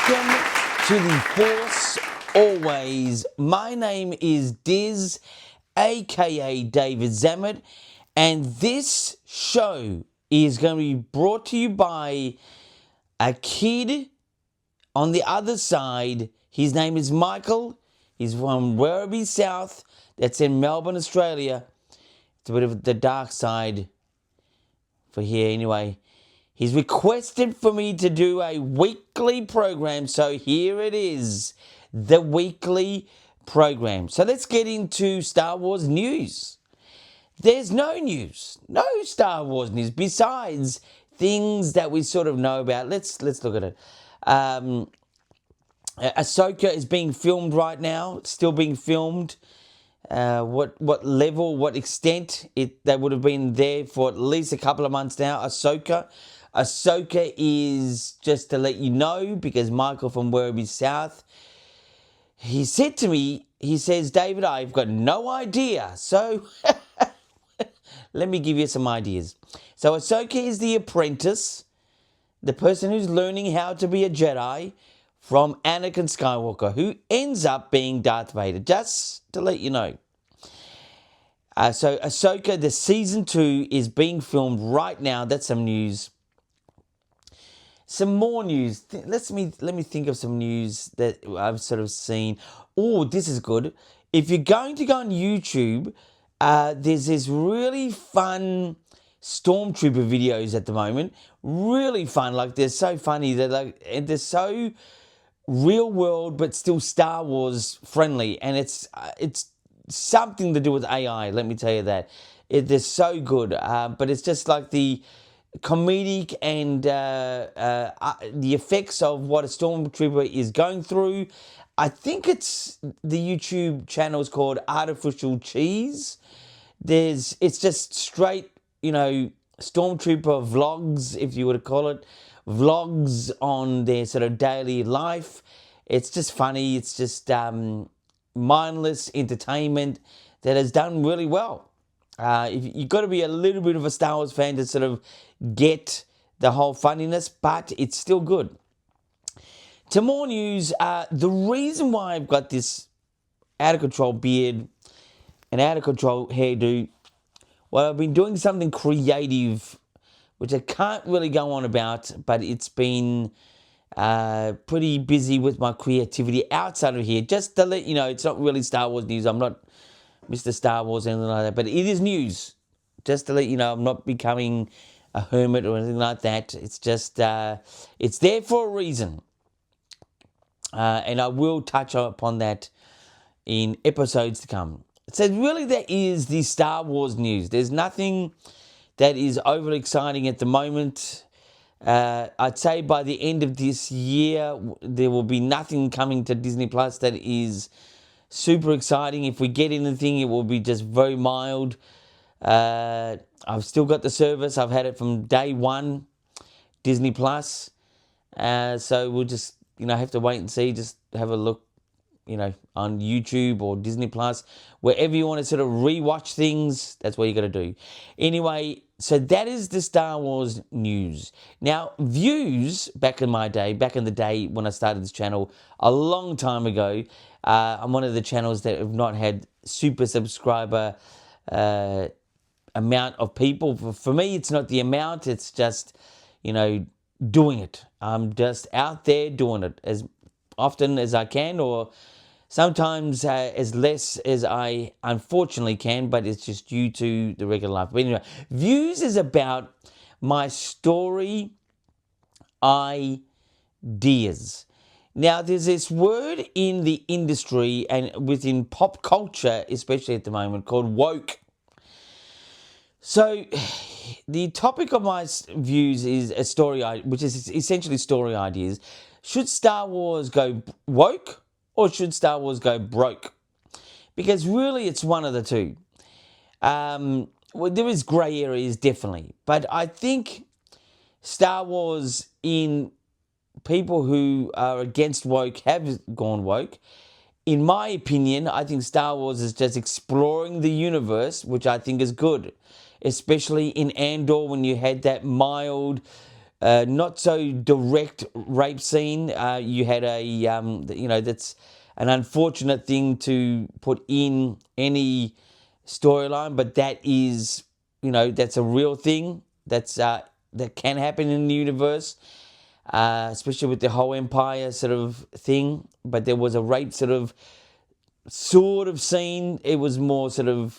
Welcome to the Force Always. My name is Diz, aka David Zammit, and this show is going to be brought to you by a kid on the other side. His name is Michael. He's from Werribee South. That's in Melbourne, Australia. It's a bit of the dark side for here anyway. He's requested for me to do a weekly program, so here it is, the weekly program. So let's get into Star Wars news. There's no news, no Star Wars news, besides things that we sort of know about. Let's look at it. Ahsoka is being filmed right now, still being filmed. What level, what extent they would have been there for at least a couple of months now. Ahsoka is, just to let you know, because Michael from Werribee South, he said to me, he says, David, I've got no idea. So let me give you some ideas. So Ahsoka is the apprentice, the person who's learning how to be a Jedi from Anakin Skywalker, who ends up being Darth Vader, just to let you know. So Ahsoka, the season 2 is being filmed right now. That's some news. Some more news. Let me think of some news that I've sort of seen. Oh, this is good. If you're going to go on YouTube, there's this really fun Stormtrooper videos at the moment. Really fun. Like, they're so funny. They're so real world, but still Star Wars friendly. And it's something to do with AI. Let me tell you that. They're so good. But it's just like the comedic and the effects of what a Stormtrooper is going through. I think it's the YouTube channel is called Artificial Cheese. It's just straight, Stormtrooper vlogs, if you were to call it, vlogs on their sort of daily life. It's just funny. It's just mindless entertainment that has done really well. You've got to be a little bit of a Star Wars fan to sort of get the whole funniness, but it's still good. To more news, the reason why I've got this out-of-control beard and out-of-control hairdo, well, I've been doing something creative, which I can't really go on about, but it's been pretty busy with my creativity outside of here. Just to let you know, it's not really Star Wars news. I'm not Mr. Star Wars or anything like that, but it is news. Just to let you know, I'm not becoming a hermit or anything like that. It's just, it's there for a reason. And I will touch upon that in episodes to come. So really, that is the Star Wars news. There's nothing that is overly exciting at the moment. I'd say by the end of this year, there will be nothing coming to Disney Plus that is super exciting. If we get anything, it will be just very mild. I've still got the service. I've had it from day one, Disney Plus. So we'll just, have to wait and see. Just have a look, on YouTube or Disney Plus. Wherever you want to sort of rewatch things, that's what you got to do. Anyway, so that is the Star Wars news. Now, views, back in the day when I started this channel a long time ago, I'm one of the channels that have not had super subscriber amount of people. For me, it's not the amount, it's just, doing it. I'm just out there doing it as often as I can, or sometimes as less as I unfortunately can, but it's just due to the regular life. But anyway, views is about my story ideas. Now, there's this word in the industry and within pop culture, especially at the moment, called woke. So, the topic of my views is a story, which is essentially story ideas. Should Star Wars go woke or should Star Wars go broke? Because really, it's one of the two. Well, there is grey areas, definitely. But I think Star Wars, in people who are against woke, have gone woke. In my opinion, I think Star Wars is just exploring the universe, which I think is good. Especially in Andor, when you had that mild not so direct rape scene. You had that's an unfortunate thing to put in any storyline, but that is, that's a real thing. That can happen in the universe, especially with the whole Empire sort of thing. But there was a rape sort of scene. It was more sort of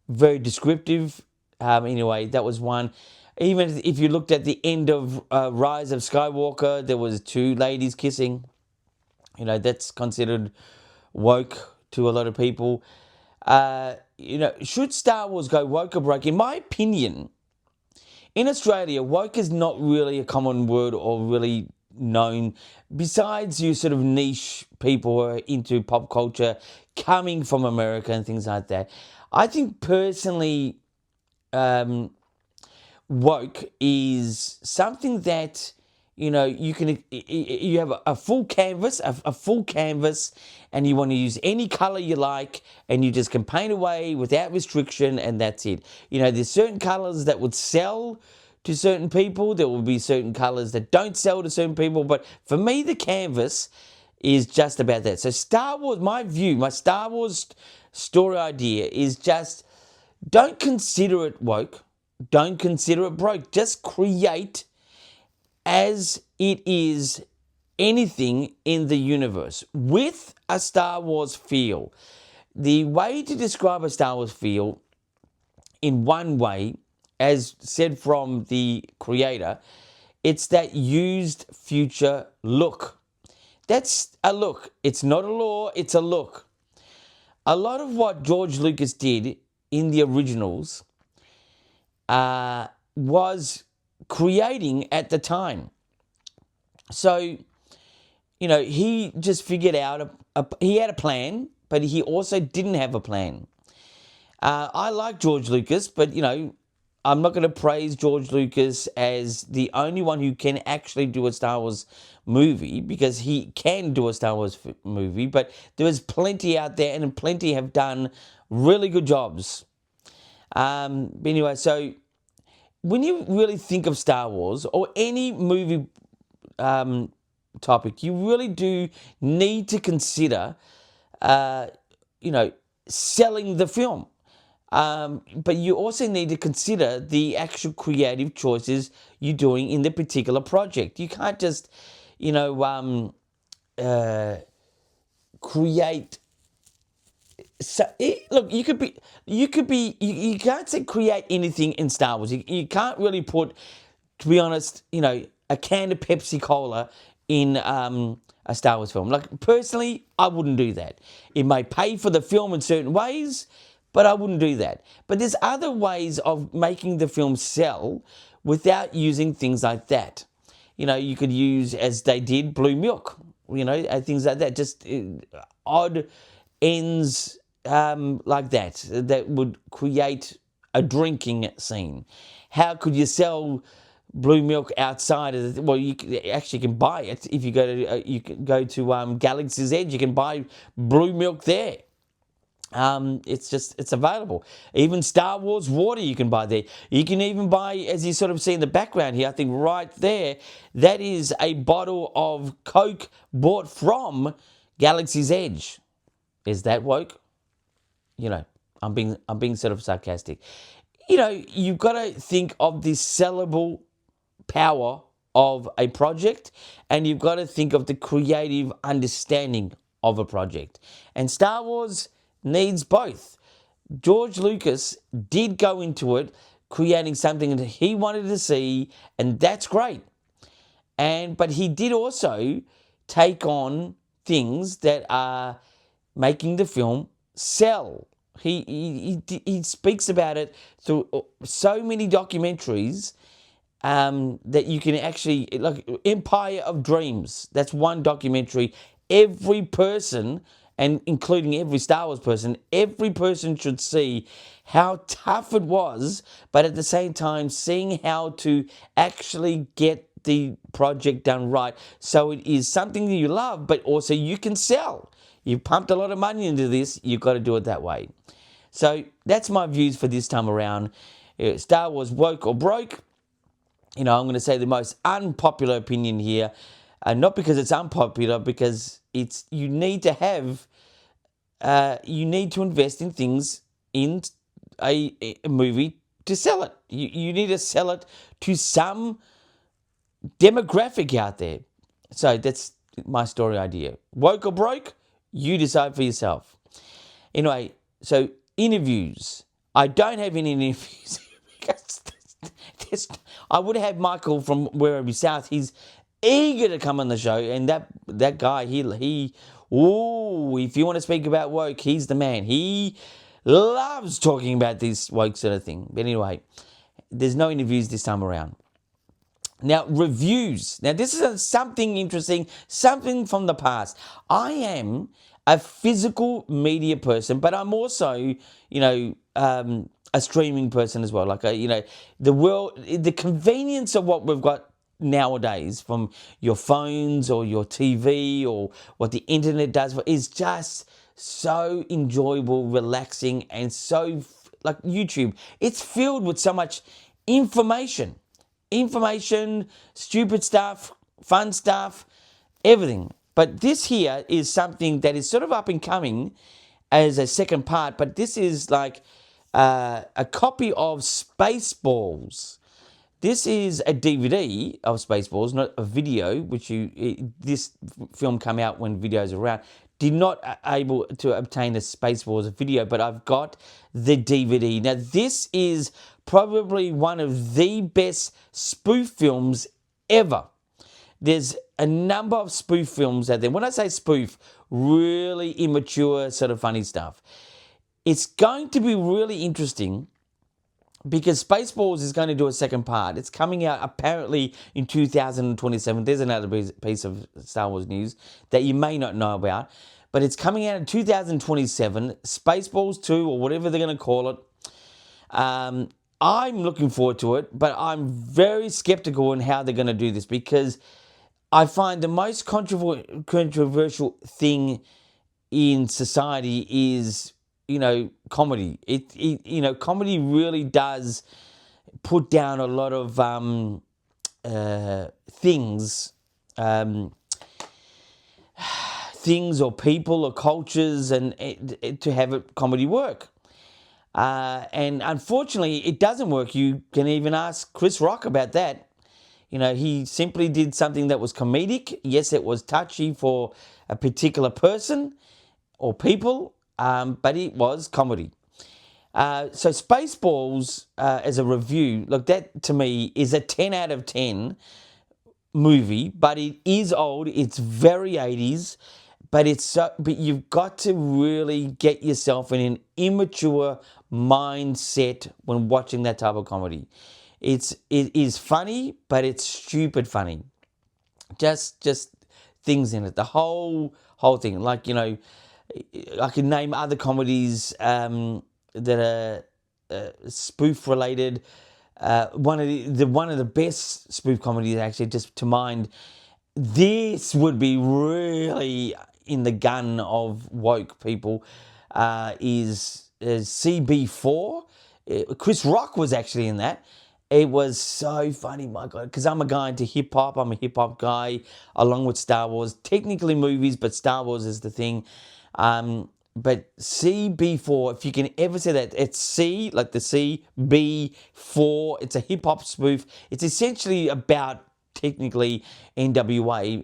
very descriptive. Anyway, that was one. Even if you looked at the end of Rise of Skywalker, there was two ladies kissing. That's considered woke to a lot of people. Should Star Wars go woke or broke? In my opinion, in Australia, woke is not really a common word or really known, besides you sort of niche people who are into pop culture coming from America and things like that. I think personally, woke is something that you have a full canvas, a full canvas, and you want to use any color you like, and you just can paint away without restriction, and that's it. There's certain colors that would sell to certain people. There will be certain colors that don't sell to certain people, but for me, the canvas is just about that. So Star Wars, my Star Wars story idea is just, don't consider it woke, don't consider it broke. Just create as it is anything in the universe with a Star Wars feel. The way to describe a Star Wars feel, in one way, as said from the creator, it's that used future look. That's a look. It's not a law, it's a look. A lot of what George Lucas did in the originals was creating at the time. So, he just figured out, he had a plan, but he also didn't have a plan. I like George Lucas, but, I'm not going to praise George Lucas as the only one who can actually do a Star Wars movie, because he can do a Star Wars movie, but there is plenty out there, and plenty have done really good jobs. Anyway, so when you really think of Star Wars or any movie topic, you really do need to consider, selling the film. But you also need to consider the actual creative choices you're doing in the particular project. You can't just, create. Look, you can't say create anything in Star Wars. You can't really put, to be honest, a can of Pepsi Cola in a Star Wars film. Like, personally, I wouldn't do that. It may pay for the film in certain ways, but I wouldn't do that. But there's other ways of making the film sell without using things like that. You could use, as they did, blue milk, things like that. Just odd ends like that would create a drinking scene. How could you sell blue milk outside of the, well, you actually can buy it if you go to Galaxy's Edge. You can buy blue milk there. It's available. Even Star Wars water you can buy there. You can even buy, as you sort of see in the background here, I think right there, that is a bottle of Coke bought from Galaxy's Edge. Is that woke? I'm being sort of sarcastic. You've got to think of the sellable power of a project, and you've got to think of the creative understanding of a project. And Star Wars needs both. George Lucas did go into it creating something that he wanted to see, and that's great. But he did also take on things that are making the film sell. He speaks about it through so many documentaries that you can actually, like Empire of Dreams, that's one documentary. Every person, and including every Star Wars person, every person should see how tough it was, but at the same time seeing how to actually get the project done right, so it is something that you love, but also you can sell. You've pumped a lot of money into this, you've got to do it that way. So that's my views for this time around. Star Wars woke or broke. I'm going to say the most unpopular opinion here, not because it's unpopular, because it's you need to invest in things in a movie to sell it. You need to sell it to some demographic out there. So that's my story idea. Woke or broke, you decide for yourself. Anyway, so interviews. I don't have any interviews because I would have Michael from Wherever South. He's eager to come on the show, and that guy, if you want to speak about woke, he's the man. He loves talking about this woke sort of thing. But anyway, there's no interviews this time around. Now, reviews. Now, this is something interesting, something from the past. I am a physical media person, but I'm also, a streaming person as well. Like, the convenience of what we've got nowadays from your phones or your TV or what the internet does is just so enjoyable, relaxing, and so, like YouTube, it's filled with so much information, stupid stuff, fun stuff, everything. But this here is something that is sort of up and coming as a second part, but this is like a copy of Spaceballs. This is a DVD of Spaceballs, not a video, this film came out when videos were around. Did not able to obtain a Spaceballs video, but I've got the DVD. Now, this is probably one of the best spoof films ever. There's a number of spoof films out there. When I say spoof, really immature, sort of funny stuff. It's going to be really interesting because Spaceballs is going to do a second part. It's coming out apparently in 2027. There's another piece of Star Wars news that you may not know about. But it's coming out in 2027, Spaceballs 2 or whatever they're going to call it. I'm looking forward to it, but I'm very skeptical in how they're going to do this because I find the most controversial thing in society is, comedy. Comedy really does put down a lot of things or people or cultures, and to have a comedy work. And unfortunately, it doesn't work. You can even ask Chris Rock about that. He simply did something that was comedic. Yes, it was touchy for a particular person or people, but it was comedy. So Spaceballs, as a review, look, that to me is a 10 out of 10 movie, but it is old. It's very 80s, but but you've got to really get yourself in an immature mindset when watching that type of comedy. It is funny, but it's stupid funny. Just things in it. The whole thing. Like, I can name other comedies that are spoof related. One of the best spoof comedies, actually, just to mind. This would be really in the gun of woke people. Is CB4. Chris Rock was actually in that. It was so funny, my God, because I'm a guy into hip-hop. I'm a hip-hop guy, along with Star Wars. Technically movies, but Star Wars is the thing. But CB4, if you can ever say that, it's C, like the CB4. It's a hip-hop spoof. It's essentially about, technically, NWA,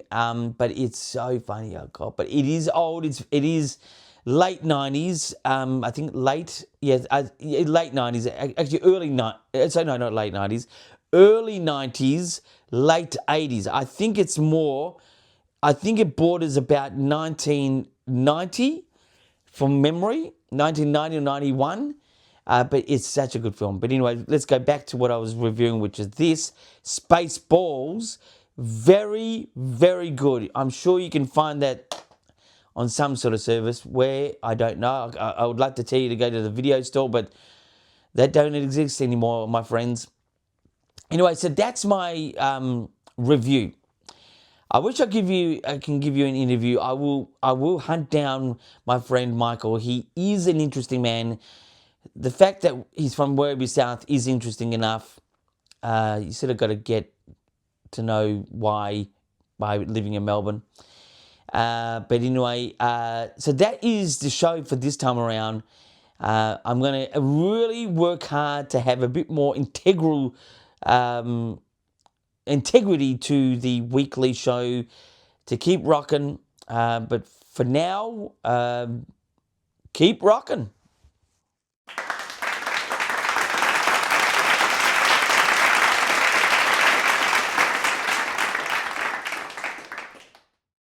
but it's so funny, oh God. But it is old. It is late 90s, I think late 90s, actually early 90s, so no, not late 90s, early 90s, late 80s. I think it borders about 1990 from memory, 1990 or 91, but it's such a good film. But anyway, let's go back to what I was reviewing, which is this, Spaceballs. Very, very good. I'm sure you can find that on some sort of service where, I don't know. I would like to tell you to go to the video store, but that don't exist anymore, my friends. Anyway, so that's my review. I wish I can give you an interview. I will hunt down my friend Michael. He is an interesting man. The fact that he's from Werribee South is interesting enough. You sort of got to get to know why by living in Melbourne. But anyway, so that is the show for this time around. I'm going to really work hard to have a bit more integrity to the weekly show to keep rocking. But for now, keep rocking.